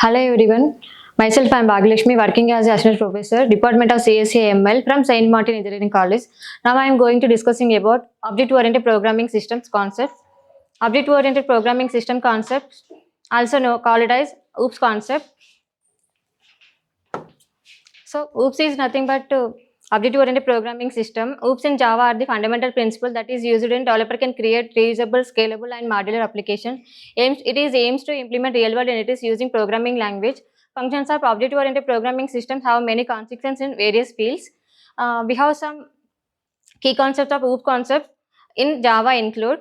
Hello everyone, myself I am Bhagyalakshmi, working as an assistant professor, Department of CSE ML from Saint Martin Engineering College. Now I am going to discussing about object-oriented programming systems concepts. Object-oriented programming system concepts, also call it as OOPS concept. So OOPS is nothing but object-oriented programming system. OOPS in Java are the fundamental principle that is used in developer can create reusable, scalable and modular application. It aims to implement real-world entities using programming language. Functions of object-oriented programming systems have many consequences in various fields. We have some key concepts of OOPS concept in Java include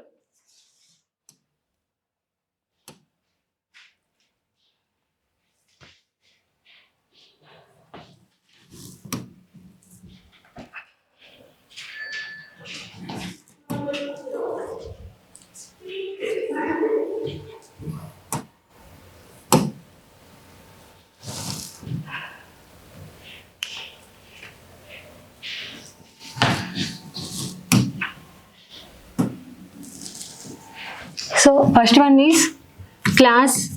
so first one is class,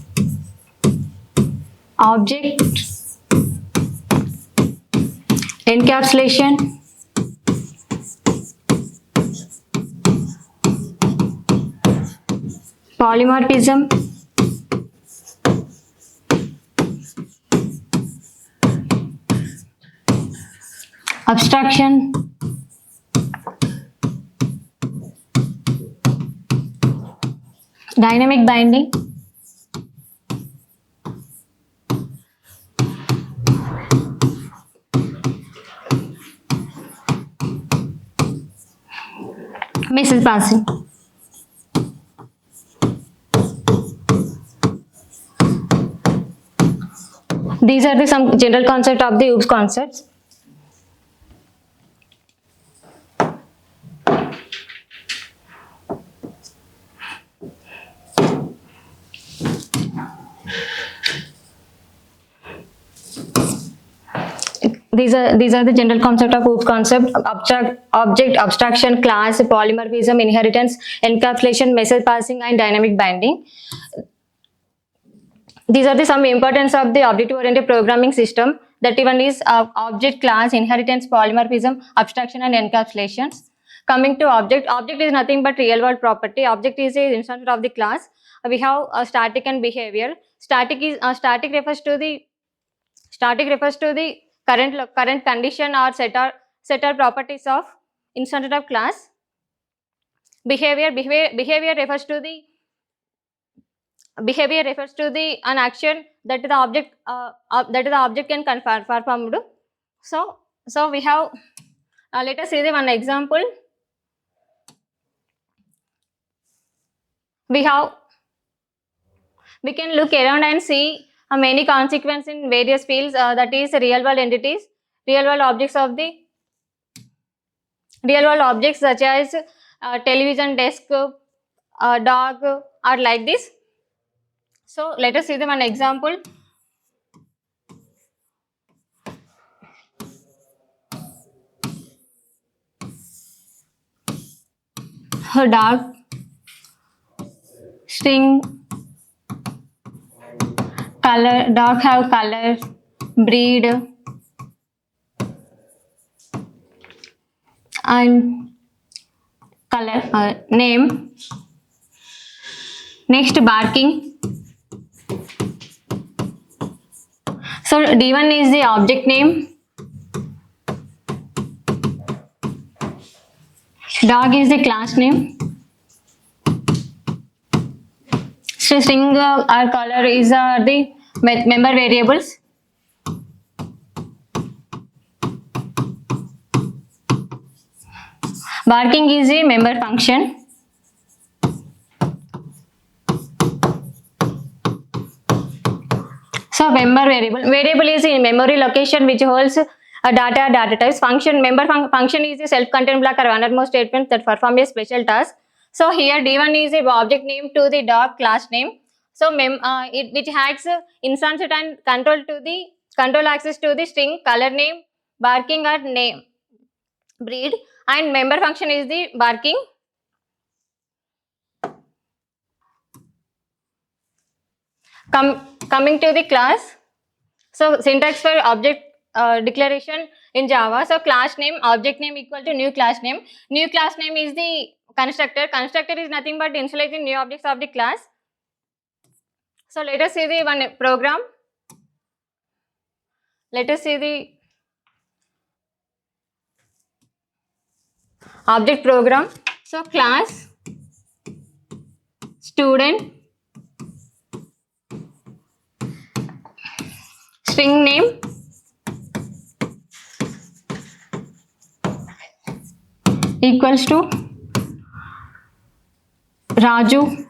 object, encapsulation, polymorphism, abstraction, dynamic binding, message passing. These are the some general concept of the OOPS concepts. These are the general concept of OOPS concept: object, abstraction, class, polymorphism, inheritance, encapsulation, message passing, and dynamic binding. These are the some importance of the object-oriented programming system. That one is object, class, inheritance, polymorphism, abstraction, and encapsulations. Coming to object is nothing but real-world property. Object is a instance of the class. We have static and behavior. Static refers to the current condition or setter properties of instance of class. Behavior refers to the an action that the object can perform. So we have let us see the one example. We can look around and see many consequences in various fields, that is real world entities, real world objects such as television, desk, dog, or like this. So let us see the one example. Dog, string, color, dog have color, breed, and color, name. Next, barking. So D1 is the object name, dog is the class name, so string or color is the member variables. Barking is a member function. So member variable is a memory location which holds a data types. Function is a self-contained block or one or more statements that perform a special task. So here D1 is a object name to the dog class name. So which has instance and control access to the string, color name, barking or name, breed, and member function is the barking. Coming to the class. So syntax for object declaration in Java. So class name, object name equal to new class name. New class name is the constructor. Constructor is nothing but initializing new objects of the class. So let us see the one program. Let us see the object program. So class student string name equals to Raju.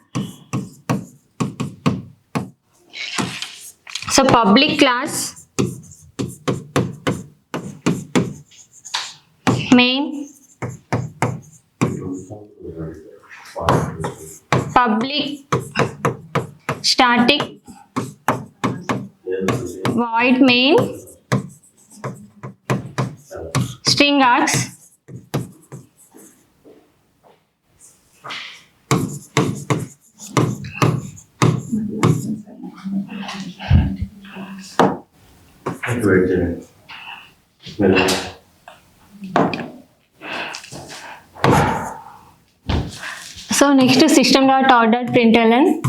So public class main public static void main string args So next to system.out.println.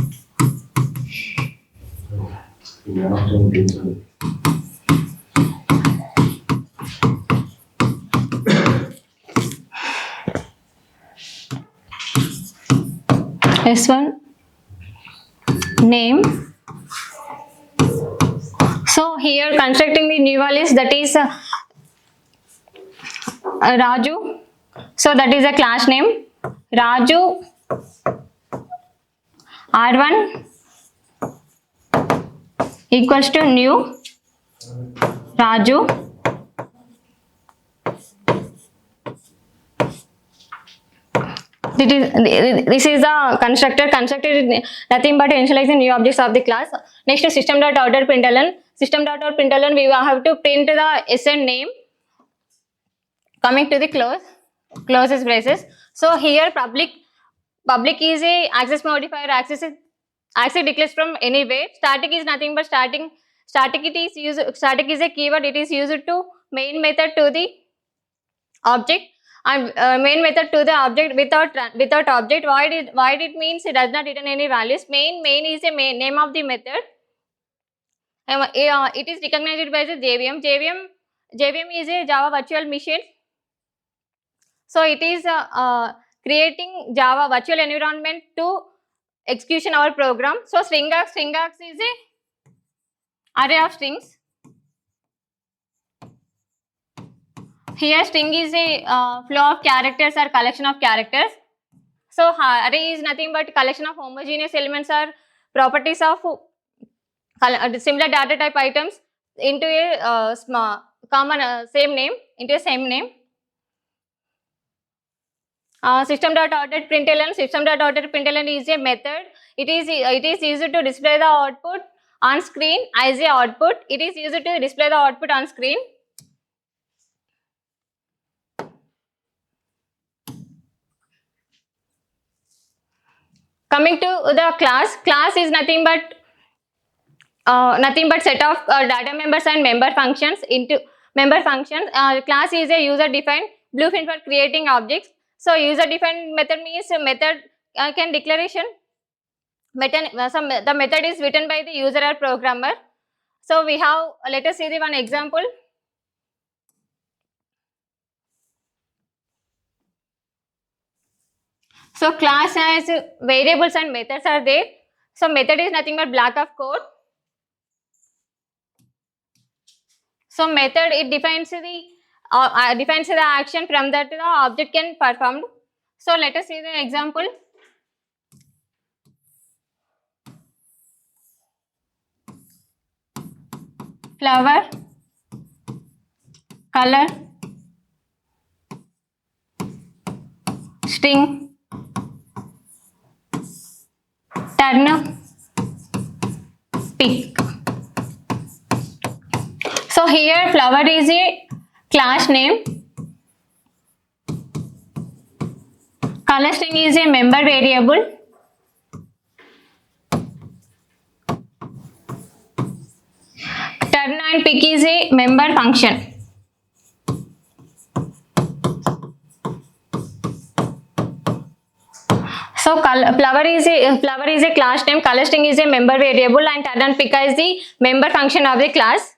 S1 name. So here constructing the new list, that is Raju. So that is a class name. Raju R1 equals to new Raju. This is the constructor. Constructor is nothing but initializing new objects of the class. Next to system.out.println. System.out.println, we have to print the SN name. Coming to the closes braces. So here public is a access modifier. Access declares from anywhere. Static is nothing but static is a keyword. It is used to main method to the object, and main method to the object without object. Void it means it does not return any values. Main is a name of the method. It is recognized by the JVM. JVM is a Java virtual machine. So it is creating Java virtual environment to execution our program. So string args is a array of strings. Here string is a flow of characters or collection of characters. So array is nothing but collection of homogeneous elements or properties of similar data type items into a common same name, into a same name. System.out.println. System.out.println is a method. It is used to display the output on screen as a output. It is used to display the output on screen. Coming to the class is nothing but set of data members and member functions into member functions. Class is a user defined blueprint for creating objects. So user defined method means method can declaration method. The method is written by the user or programmer. So we have, let us see the one example. So class has variables and methods are there. So method is nothing but block of code. So method, it defines the action from that the object can perform. So let us see the example. Flower, color, string, turn, pick. So here flower is a class name, color string is a member variable, turn and pick is a member function. So flower is a class name, color string is a member variable, and turn and pick is the member function of the class.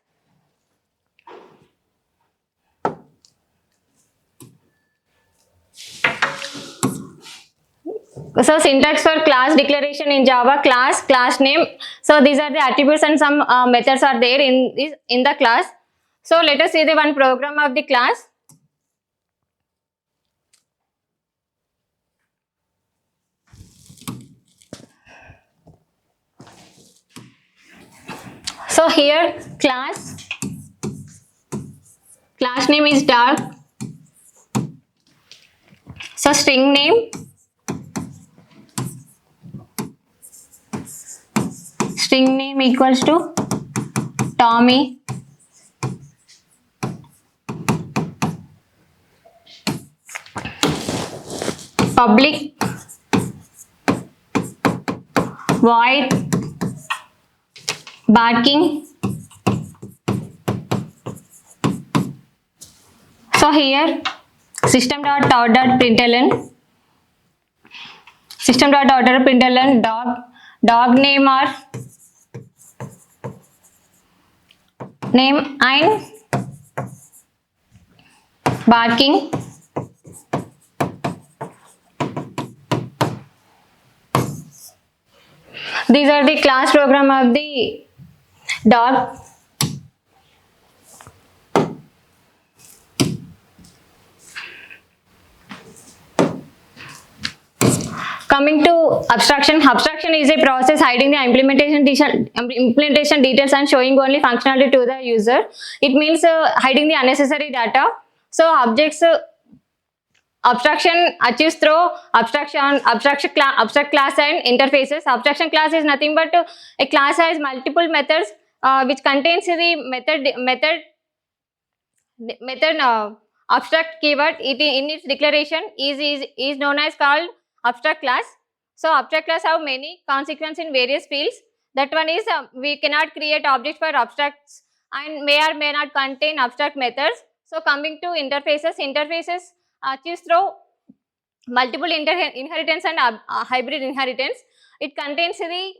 So syntax for class declaration in Java: class name. So these are the attributes and some methods are there in the class. So let us see the one program of the class. So here class name is dog. So string name equals to Tommy. Public void barking. So here system.out.println dog name or name and barking. These are the class program of the dog. Coming to abstraction. Abstraction is a process hiding the implementation details and showing only functionality to the user. It means hiding the unnecessary data. So abstraction achieves through abstract class and interfaces. Abstraction class is nothing but a class has multiple methods which contains the method abstract keyword. It in its declaration is known as called abstract class. So abstract class have many consequences in various fields. That one is we cannot create objects for abstracts and may or may not contain abstract methods. So coming to interfaces achieves through multiple inheritance and hybrid inheritance. It contains the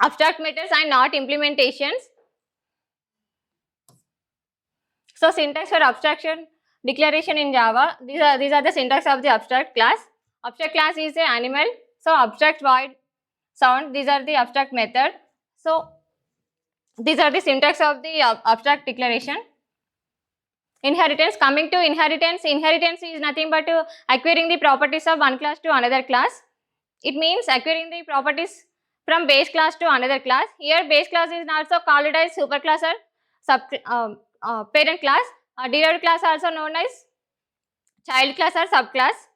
abstract methods and not implementations. So syntax for abstraction declaration in Java. These are the syntax of the abstract class. Abstract class is an animal. So abstract void sound. These are the abstract method. So these are the syntax of the abstract declaration. Inheritance. Coming to inheritance is nothing but acquiring the properties of one class to another class. It means acquiring the properties from base class to another class. Here base class is also called as superclass or parent class. Derived class also known as child class or subclass.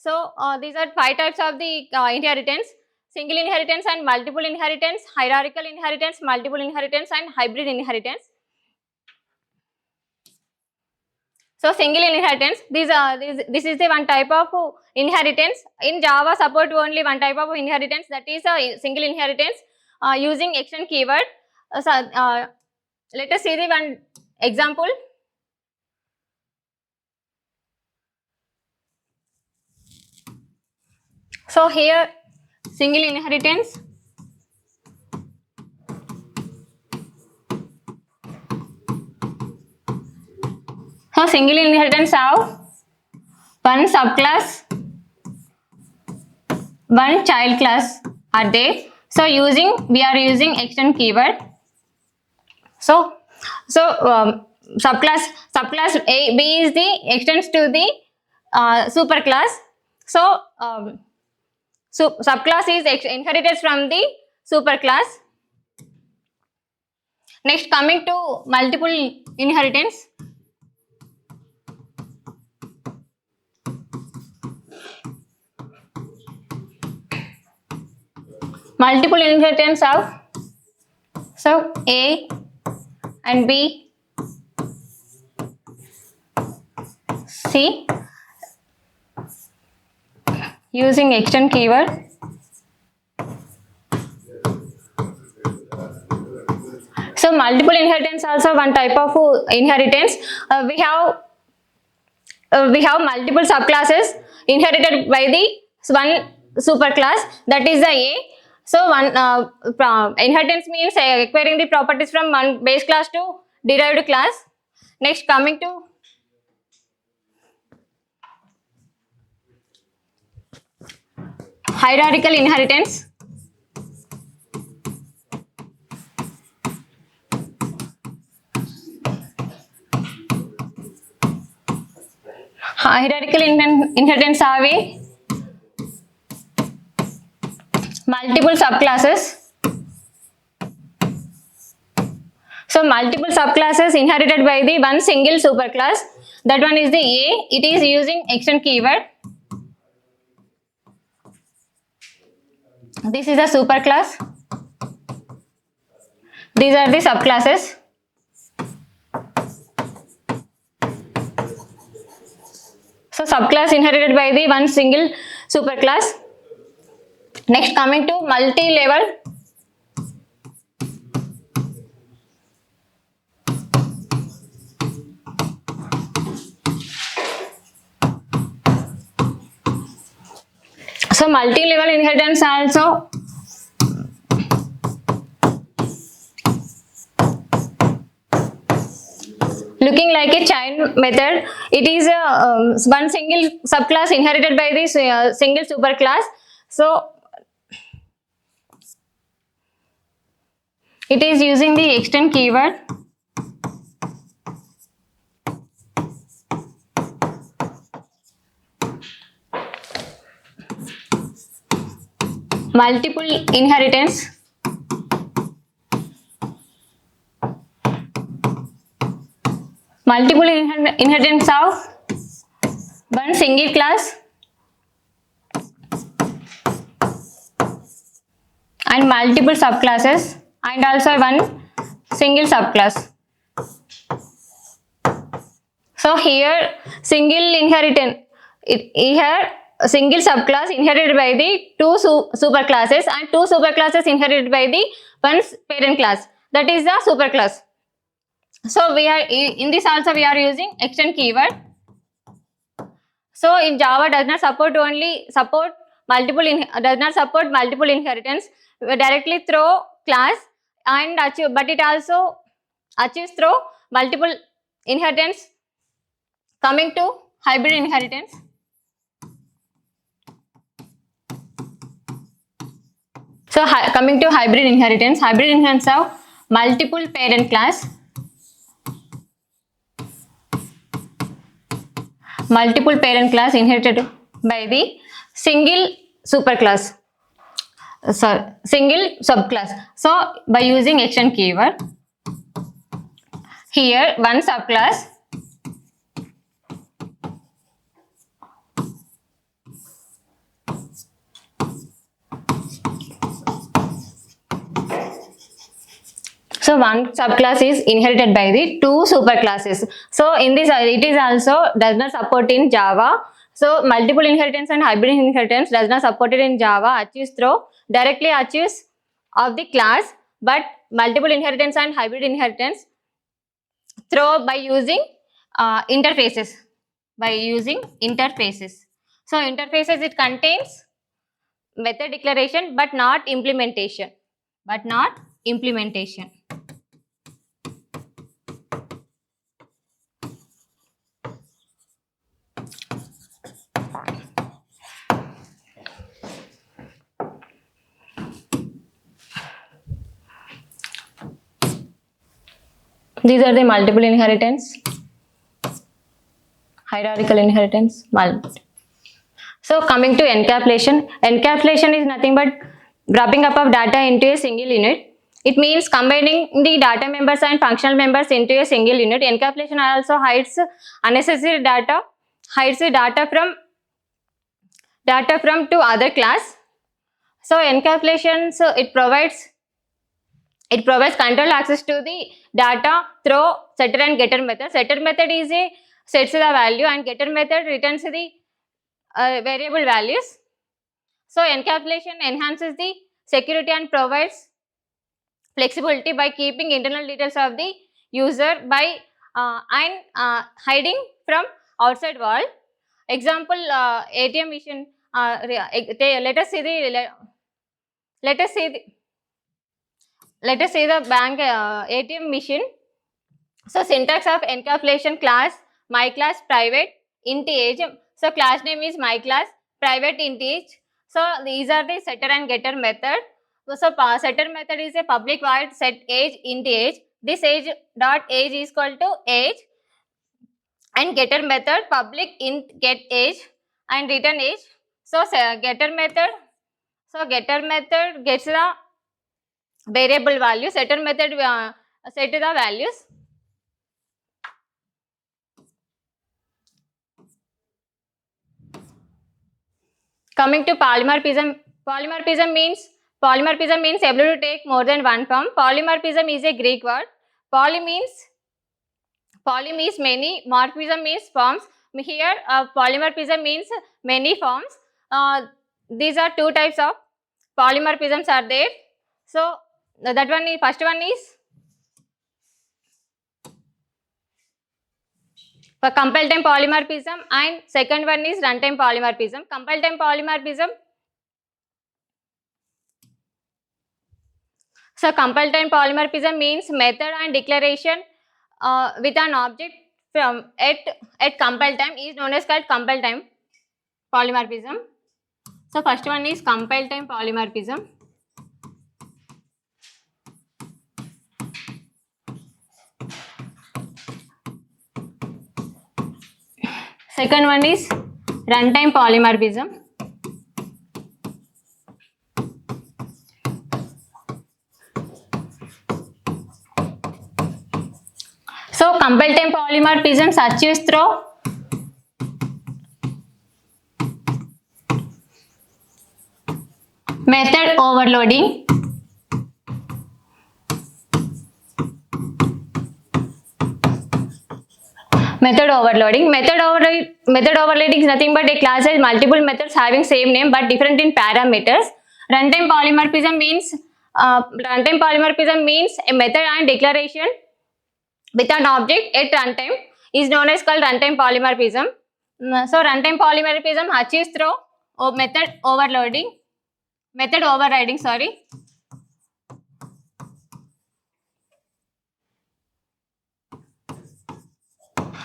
So these are 5 types of the inheritance: single inheritance and multiple inheritance, hierarchical inheritance, multiple inheritance, and hybrid inheritance. So single inheritance, this is the one type of inheritance. In Java support only one type of inheritance, that is a single inheritance using extend keyword. Let us see the one example. So here single inheritance. So single inheritance have one subclass, one child class are there. So we are using extend keyword. So subclass A, B is the extends to the superclass. So subclass is inherited from the superclass. Next, coming to multiple inheritance. Multiple inheritance of A and B, C using extend keyword. So multiple inheritance also one type of inheritance. We have multiple subclasses inherited by the one superclass, that is the A. So one inheritance means acquiring the properties from one base class to derived class. Next, coming to hierarchical inheritance. Hierarchical inheritance have multiple subclasses. So multiple subclasses inherited by the one single superclass. That one is the A. It is using extend keyword. This is a superclass. These are the subclasses. So subclass inherited by the one single superclass. Next, coming to multi-level. So multi-level inheritance also looking like a chain method. It is one single subclass inherited by this single superclass. So it is using the extend keyword. Multiple inheritance. Multiple inheritance of one single class and multiple subclasses and also one single subclass. So here single inheritance, here a single subclass inherited by the two superclasses and two superclasses inherited by the one parent class, that is the superclass. So we are in this also we are using extend keyword. So in Java does not support multiple inheritance directly through class and achieve, but it also achieves through multiple inheritance. Coming to hybrid inheritance. So coming to hybrid inheritance have multiple parent class, inherited by the single superclass, single subclass. So by using extend keyword, here one subclass so one subclass is inherited by the two superclasses. So in this it is also does not support in Java. So multiple inheritance and hybrid inheritance does not support it in Java, directly achieves of the class, but multiple inheritance and hybrid inheritance through by using interfaces. So interfaces, it contains method declaration but not implementation. These are the multiple inheritance, hierarchical inheritance, So coming to encapsulation. Encapsulation is nothing but wrapping up of data into a single unit. It means combining the data members and functional members into a single unit. Encapsulation also hides unnecessary data, hides the data from to other class. So encapsulation, so it provides control access to the data through setter and getter method. Setter method is a sets the value and getter method returns the variable values. So encapsulation enhances the security and provides flexibility by keeping internal details of the user by and hiding from outside world. Example, ATM machine. Let us see the let us see the let us see the bank ATM machine. So syntax of encapsulation class, my class, private, int age. So class name is my class, private int age. So these are the setter and getter method. So setter method is a public void set age int age. This age dot age is equal to age, and getter method public int get age and return age. So getter method gets the variable value. Setter method set the values. Coming to polymorphism, polymorphism means ability to take more than one form. Polymorphism is a Greek word. Poly means many. Morphism means forms. Here, polymorphism means many forms. These are two types of polymorphisms are there. So that one is first one is for compile time polymorphism, and second one is runtime polymorphism. Compile time polymorphism. So compile time polymorphism means method and declaration with an object from at compile time is known as called compile time polymorphism. So first one is compile time polymorphism. Second one is runtime polymorphism. So compile time polymorphism achieves through method overloading, method overloading is nothing but a class has multiple methods having same name but different in parameters. Runtime polymorphism means a method and declaration with an object at runtime is known as called runtime polymorphism. So runtime polymorphism achieves through method overriding.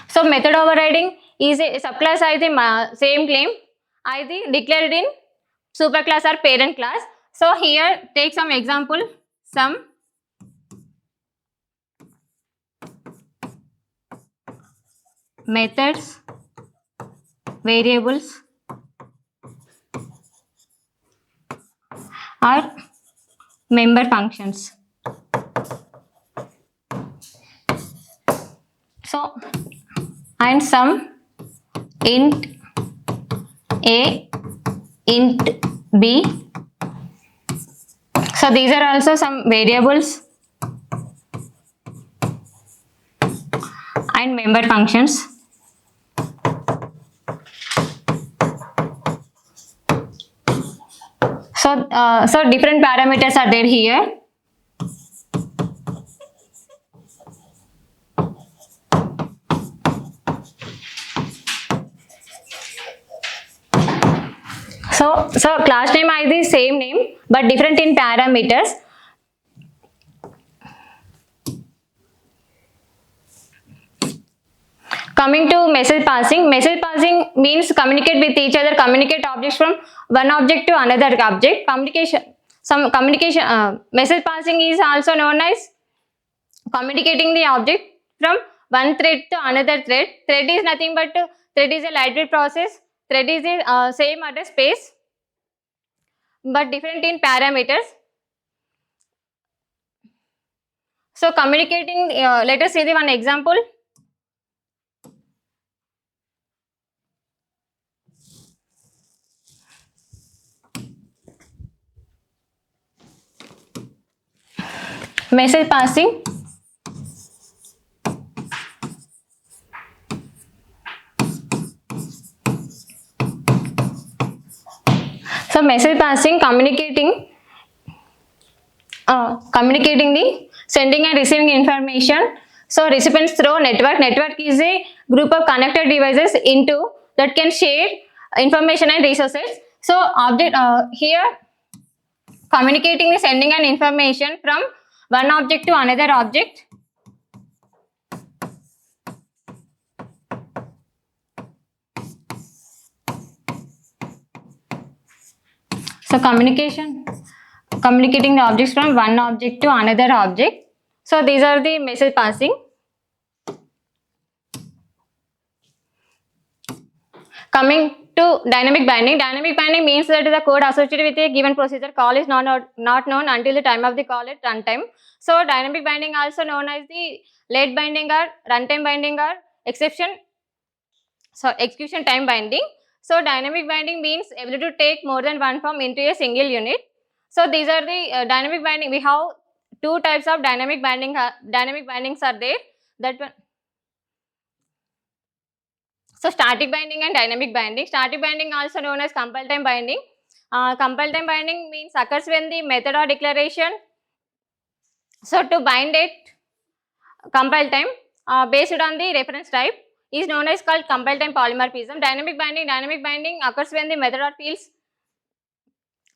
So method overriding is a subclass has the same claim is declared in superclass or parent class. So here take some example, some methods, variables or member functions. So and some int a, int b. So these are also some variables and member functions. So different parameters are there here. So class name is the same name but different in parameters. Coming to message passing means communicate with each other, communicate objects from one object to another object. Message passing is also known as communicating the object from one thread to another thread. Thread is nothing but thread is a lightweight process. Thread is the same address space but different in parameters. So communicating, let us see the one example. Message passing. So message passing communicating communicating the sending and receiving information. So recipients through network. Network is a group of connected devices into that can share information and resources. So object here communicating the sending and information from one object to another object. So communicating the objects from one object to another object. So these are the message passing. Coming to dynamic binding. Dynamic binding means that the code associated with a given procedure call is not known until the time of the call at runtime. So dynamic binding also known as the late binding or runtime binding or execution time binding. So dynamic binding means ability to take more than one form into a single unit. So these are the dynamic binding. We have two types of dynamic bindings are there. That one. So static binding and dynamic binding. Static binding also known as compile time binding. Compile time binding means occurs when the method or declaration. So to bind it, compile time based on the reference type is known as called compile time polymorphism. Dynamic binding occurs when the method or fields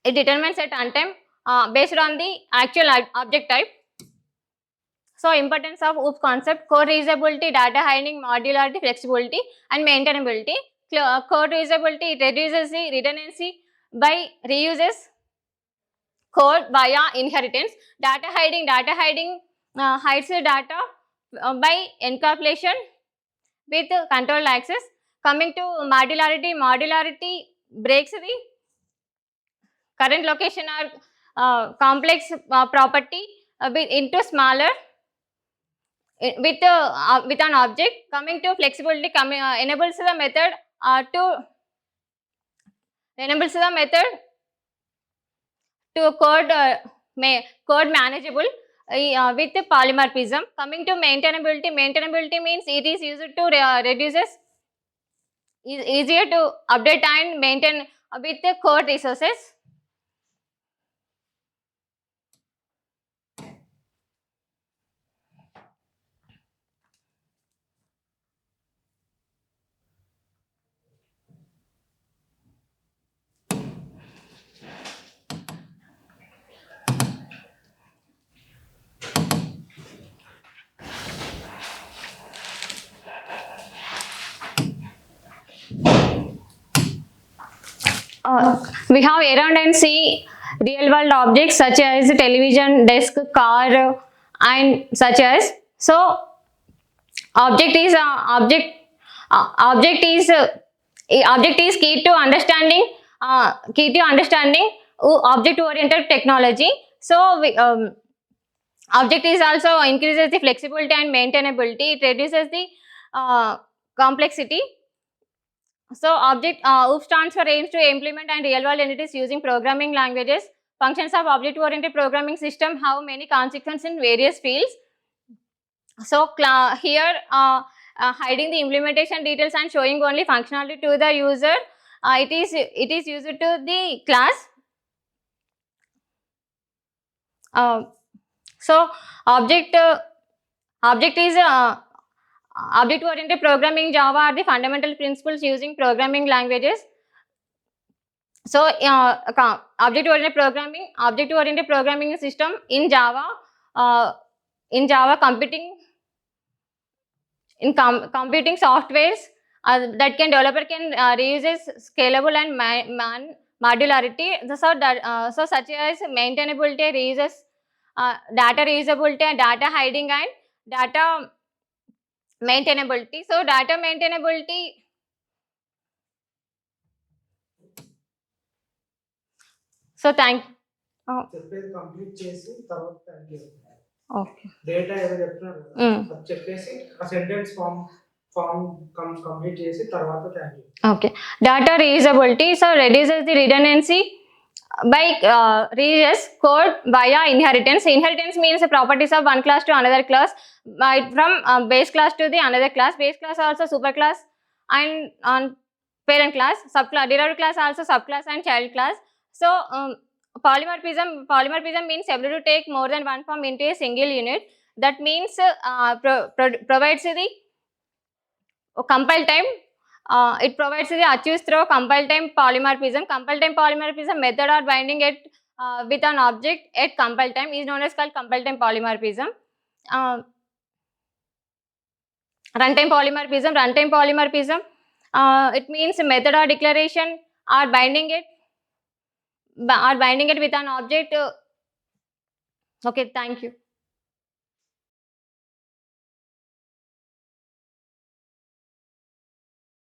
it determines at runtime based on the actual object type. So importance of OOPS concept: code reusability, data hiding, modularity, flexibility, and maintainability. Code reusability, it reduces the redundancy by reuses code via inheritance. Data hiding hides the data by encapsulation with control access. Coming to modularity breaks the current location or complex property into smaller with an object. Coming to flexibility, enables the method to code manageable with polymorphism. Coming to maintainability means it is used to reduces easier to update and maintain with the code resources. We have around and see real world objects such as television, desk, car, and such as. So object is key to understanding object oriented technology. So object is also increases the flexibility and maintainability. It reduces the complexity. So OOP stands for aims to implement and real world entities using programming languages. Functions of object oriented programming system have many consequences in various fields. So here hiding the implementation details and showing only functionality to the user. It is used to the class. So object is object oriented programming Java are the fundamental principles using programming languages. So object oriented programming system in Java computing softwares that developer can reuses scalable and modularity. So such as maintainability, reuses data reusability, and data hiding, and data maintainability. So data maintainability. So thank చెప్పేది complete చేసి తర్వాత thank you. Okay. Data ఏదో చెప్తున్నారు కదా అది చెప్పేసి ఆ sentence form complete చేసి తర్వాత thank you. Okay. Data reusability, so reduces the redundancy by reuses code via inheritance. Inheritance means the properties of one class to another class, from base class to the another class. Base class also superclass and on parent class. Derived class also subclass and child class. So Polymorphism means ability to take more than one form into a single unit. That means provides the compile time. It provides the achieves through compile time polymorphism. Compile time polymorphism method or binding it with an object at compile time is known as called compile time polymorphism. Runtime polymorphism. It means method or declaration or binding it with an object. Okay, thank you.